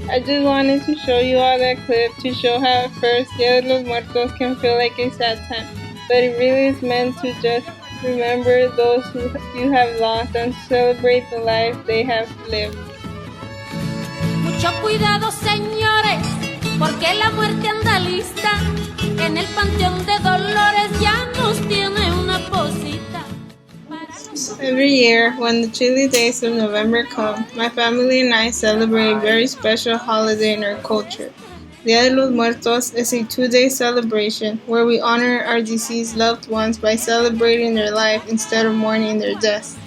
I just wanted to show you all that clip to show how at first Dia de los Muertos can feel like a sad time, but it really is meant to just remember those who you have lost and celebrate the life they have lived. Mucho cuidado, señores, porque la muerte anda lista. En el panteón de Dolores ya nos tiene una posita. Every year, when the chilly days of November come, my family and I celebrate a very special holiday in our culture. Dia de los Muertos is a 2-day celebration where we honor our deceased loved ones by celebrating their life instead of mourning their death.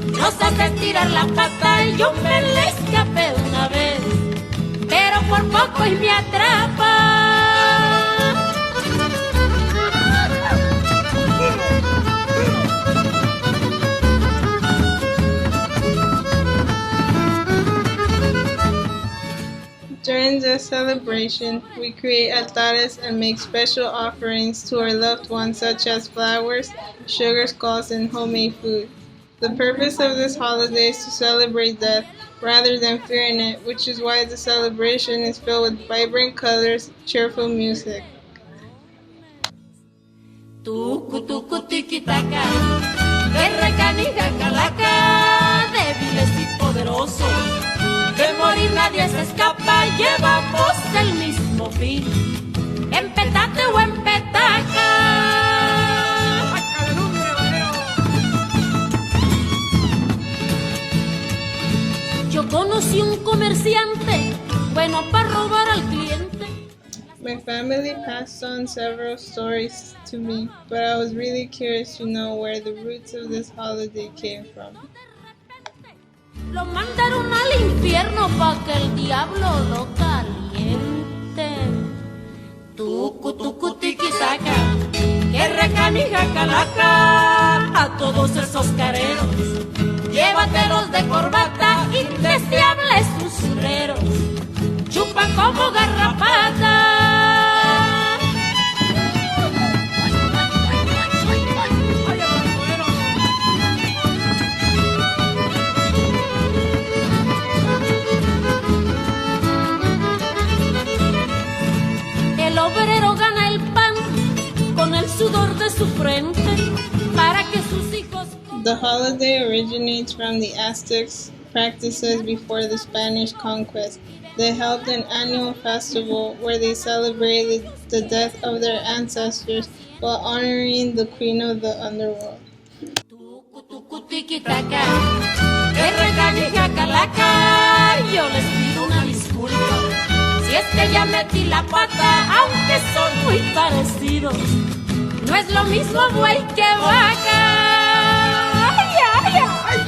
Nos hace tirar la pata y yo me le escapé una vez, pero por poco y me atrapa. During this celebration, we create altares and make special offerings to our loved ones such as flowers, sugar skulls, and homemade food. The purpose of this holiday is to celebrate death rather than fearing it, which is why the celebration is filled with vibrant colors, cheerful music. Tucu, tucu, tiquitaca, guerra canija, calaca, débiles y poderosos. De morir nadie se escapa, llevamos el mismo fin, en petate o en petaca. Yo conocí un comerciante, bueno para robar al cliente. My family passed on several stories to me, but I was really curious to know where the roots of this holiday came from. Lo mandaron al infierno pa' que el diablo lo caliente. Tucu, tucu, tiquitaca, que recanija calaca. A todos esos careros, llévatelos de corbata, indeseables usureros, chupan como garrapata. El obrero gana el pan con el sudor de su frente para que sus hijos The holiday originates from the Aztecs' practices before the Spanish conquest. They held an annual festival where they celebrated the death of their ancestors while honoring the queen of the underworld. Tucu-tucu-tiquitaca, que recanija calaca, yo les pido una disculpa. Si es que ya metí la pata, aunque son muy parecidos, no es lo mismo buey que vaca. Ay, ay, ay.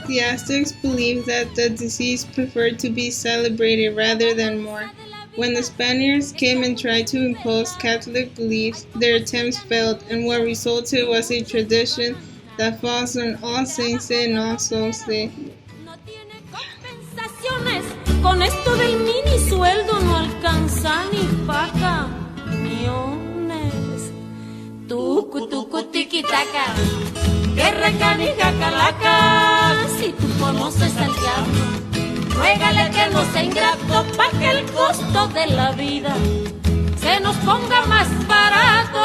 The Aztecs believed that the deceased preferred to be celebrated rather than mourned. When the Spaniards came and tried to impose Catholic beliefs, their attempts failed, and what resulted was a tradition that falls on All Saints Day and All Souls Day. No tiene compensaciones, con esto del mini sueldo no alcanza ni paca. Millones. Tucu, tucu, tiquitaca, que recanija calaca. Si tú conoces al diablo, ruégale que no sea ingrato, pa' que el costo de la vida se nos ponga más barato.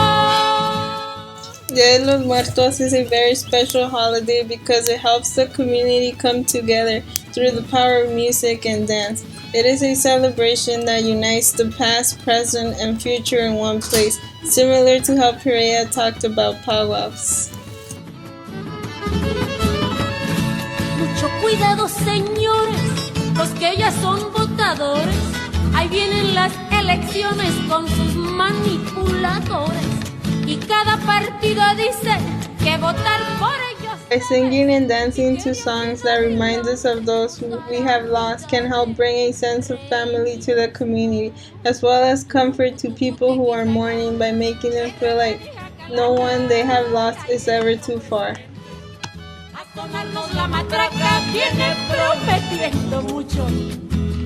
Dia de los Muertos is a very special holiday because it helps the community come together through the power of music and dance. It is a celebration that unites the past, present, and future in one place, similar to how Perea talked about powwows. Mucho cuidado, señores, los que ya son votadores. Ahí vienen las elecciones con sus manipuladores. Y cada partido dice que votar por ellos. By singing and dancing to songs that remind us of those who we have lost can help bring a sense of family to the community, as well as comfort to people who are mourning by making them feel like no one they have lost is ever too far. A sonarnos la matraca viene prometiendo mucho,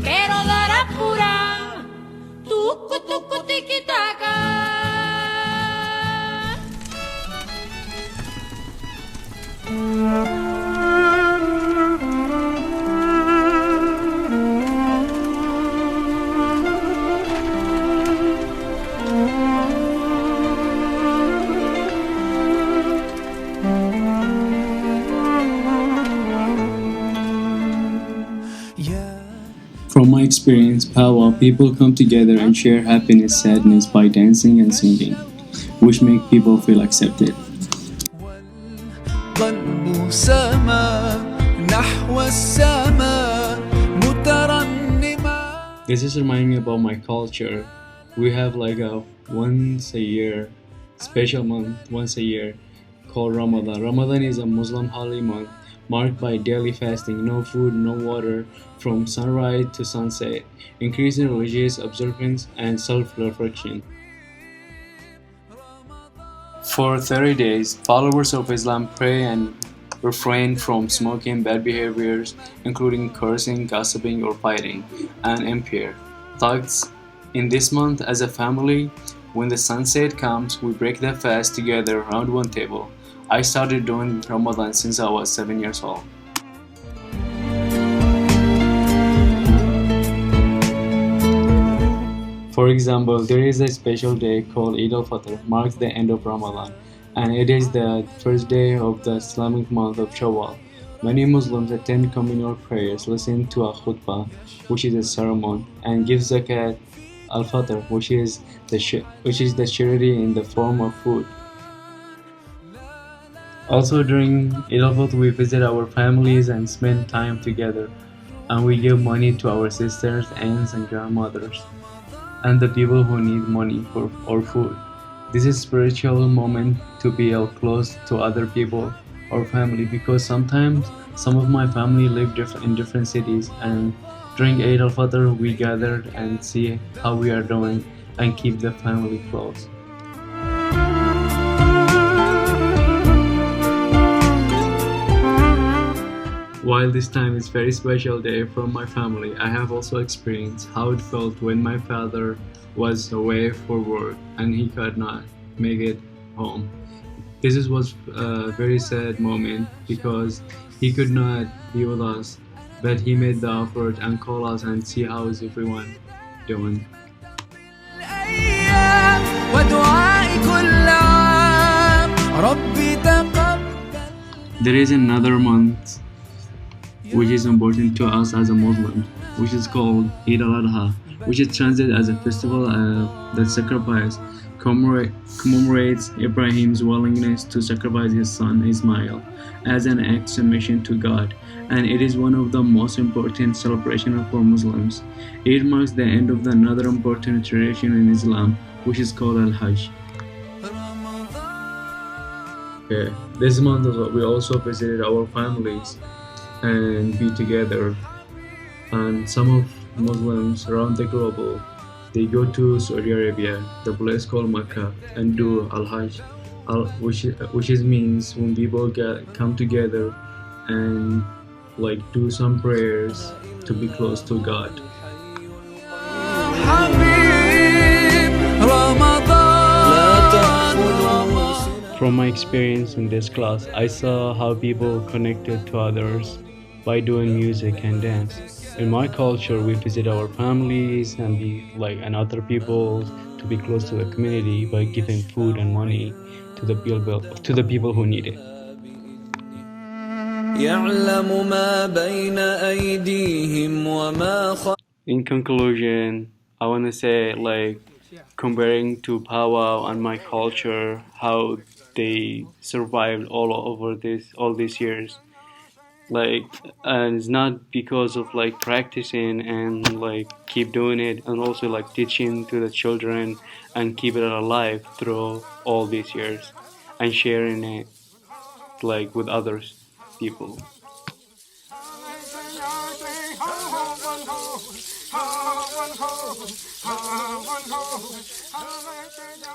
pero dará pura tucu tucu tiquitaca. From my experience, powwow people come together and share happiness, sadness by dancing and singing, which make people feel accepted. والقلب سما نحو السماء مترنما. This is reminding me about my culture. We have like a once a year special month once a year called Ramadan. Ramadan is a Muslim holy month marked by daily fasting, no food, no water, from sunrise to sunset, increasing religious observance and self-reflection. For 30 days, followers of Islam pray and refrain from smoking, bad behaviors, including cursing, gossiping, or fighting, and impure thoughts. In this month, as a family, when the sunset comes, we break the fast together around one table. I started doing Ramadan since I was 7 years old. For example, there is a special day called Eid al-Fitr, marks the end of Ramadan, and it is the first day of the Islamic month of Shawwal. Many Muslims attend communal prayers, listen to a khutbah, which is a sermon, and give zakat al-Fitr, which is the charity in the form of food. Also during Eid al-Fitr, we visit our families and spend time together, and we give money to our sisters, aunts, and grandmothers, and the people who need money or food. This is a spiritual moment to be close to other people or family, because sometimes some of my family live in different cities, and during Eid al-Fitr we gather and see how we are doing and keep the family close. While this time is very special day for my family, I have also experienced how it felt when my father was away for work and he could not make it home. This was a very sad moment because he could not be with us, but he made the effort and called us and see how is everyone doing. There is another month which is important to us as a Muslim, which is called Eid al-Adha, which is translated as a festival that commemorates Ibrahim's willingness to sacrifice his son Ismail as an act of submission to God, and it is one of the most important celebrations for Muslims. It marks the end of another important tradition in Islam, which is called Al-Hajj. Okay. This month we also visited our families and be together, and some of Muslims around the globe, they go to Saudi Arabia, the place called Mecca, and do Al-Hajj, which means when people come together and like do some prayers to be close to God. From my experience in this class, I saw how people connected to others by doing music and dance. In my culture, we visit our families and other people to be close to the community by giving food and money to the people who need it. In conclusion, I want to say comparing to powwow and my culture, how they survived all these years. And it's not because of practicing and keep doing it, and also teaching to the children and keep it alive through all these years and sharing it with others people.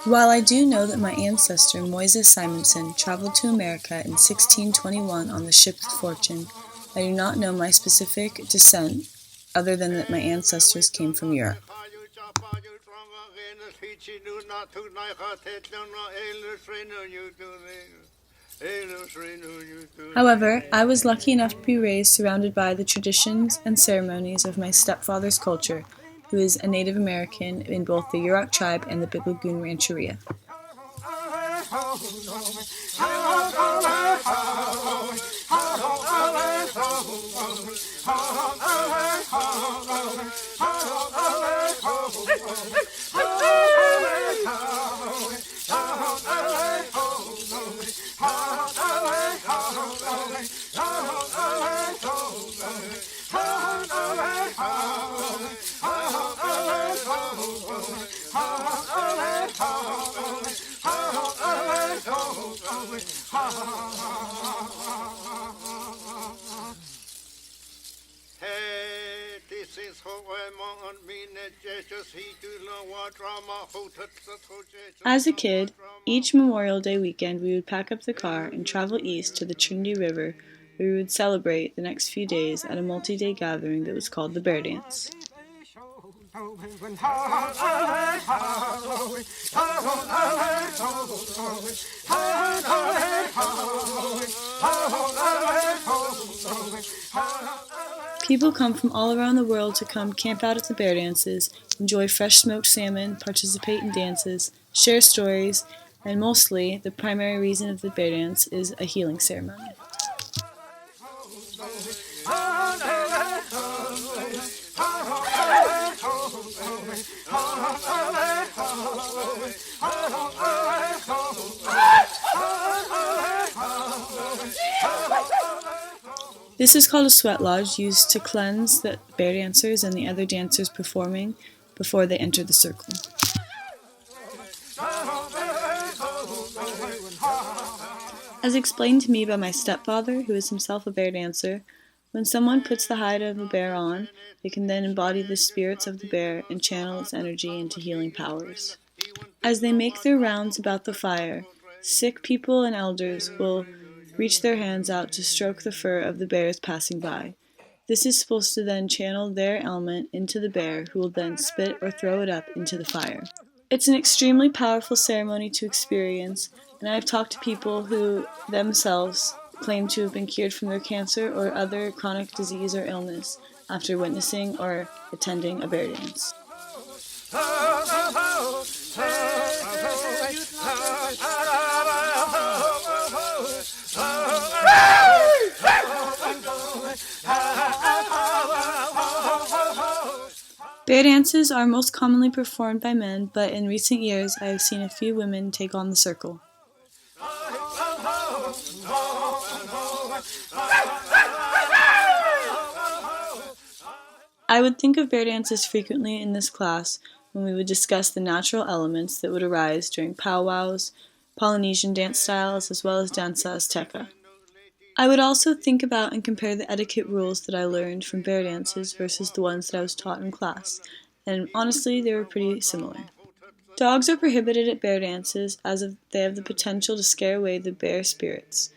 While I do know that my ancestor Moises Simonson traveled to America in 1621 on the ship Fortune, I do not know my specific descent other than that my ancestors came from Europe. However, I was lucky enough to be raised surrounded by the traditions and ceremonies of my stepfather's culture, who is a Native American in both the Yurok tribe and the Big Lagoon Rancheria. As a kid, each Memorial Day weekend we would pack up the car and travel east to the Trinity River, where we would celebrate the next few days at a multi-day gathering that was called the Bear Dance. People come from all around the world to come camp out at the bear dances, enjoy fresh smoked salmon, participate in dances, share stories, and mostly, the primary reason of the bear dance is a healing ceremony. This is called a sweat lodge, used to cleanse the bear dancers and the other dancers performing before they enter the circle. As explained to me by my stepfather, who is himself a bear dancer, when someone puts the hide of a bear on, they can then embody the spirits of the bear and channel its energy into healing powers. As they make their rounds about the fire, sick people and elders will reach their hands out to stroke the fur of the bears passing by. This is supposed to then channel their element into the bear, who will then spit or throw it up into the fire. It's an extremely powerful ceremony to experience, and I've talked to people who themselves claim to have been cured from their cancer or other chronic disease or illness after witnessing or attending a bear dance. Bear dances are most commonly performed by men, but in recent years I have seen a few women take on the circle. I would think of bear dances frequently in this class when we would discuss the natural elements that would arise during powwows, Polynesian dance styles, as well as danza azteca. I would also think about and compare the etiquette rules that I learned from bear dances versus the ones that I was taught in class, and honestly, they were pretty similar. Dogs are prohibited at bear dances as they have the potential to scare away the bear spirits.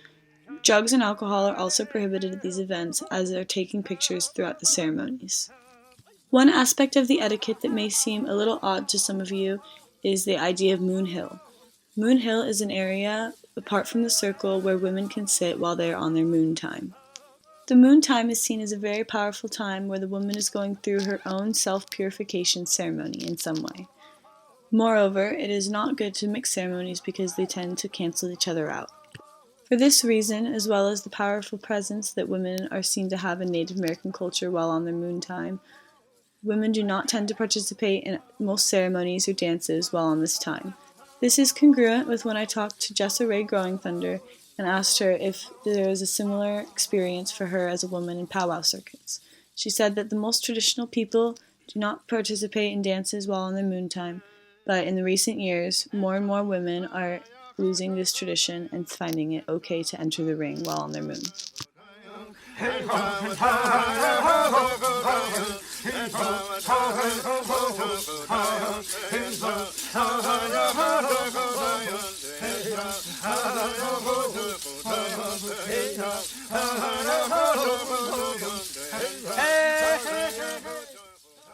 Drugs and alcohol are also prohibited at these events as they are taking pictures throughout the ceremonies. One aspect of the etiquette that may seem a little odd to some of you is the idea of Moon Hill. Moon Hill is an area apart from the circle where women can sit while they are on their moon time. The moon time is seen as a very powerful time where the woman is going through her own self-purification ceremony in some way. Moreover, it is not good to mix ceremonies because they tend to cancel each other out. For this reason, as well as the powerful presence that women are seen to have in Native American culture while on their moon time, women do not tend to participate in most ceremonies or dances while on this time. This is congruent with when I talked to Jessa Ray Growing Thunder and asked her if there was a similar experience for her as a woman in powwow circuits. She said that the most traditional people do not participate in dances while on their moon time, but in the recent years, more and more women are losing this tradition and finding it okay to enter the ring while on their moon.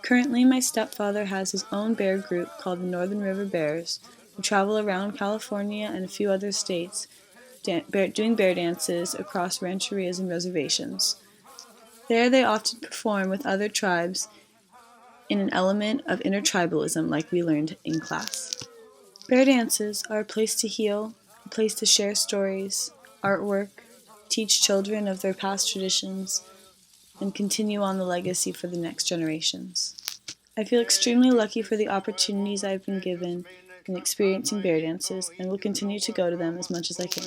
Currently, my stepfather has his own bear group called the Northern River Bears, who travel around California and a few other states doing bear dances across rancherias and reservations. There they often perform with other tribes in an element of intertribalism like we learned in class. Bear dances are a place to heal, a place to share stories, artwork, teach children of their past traditions, and continue on the legacy for the next generations. I feel extremely lucky for the opportunities I've been given in experiencing bear dances and will continue to go to them as much as I can.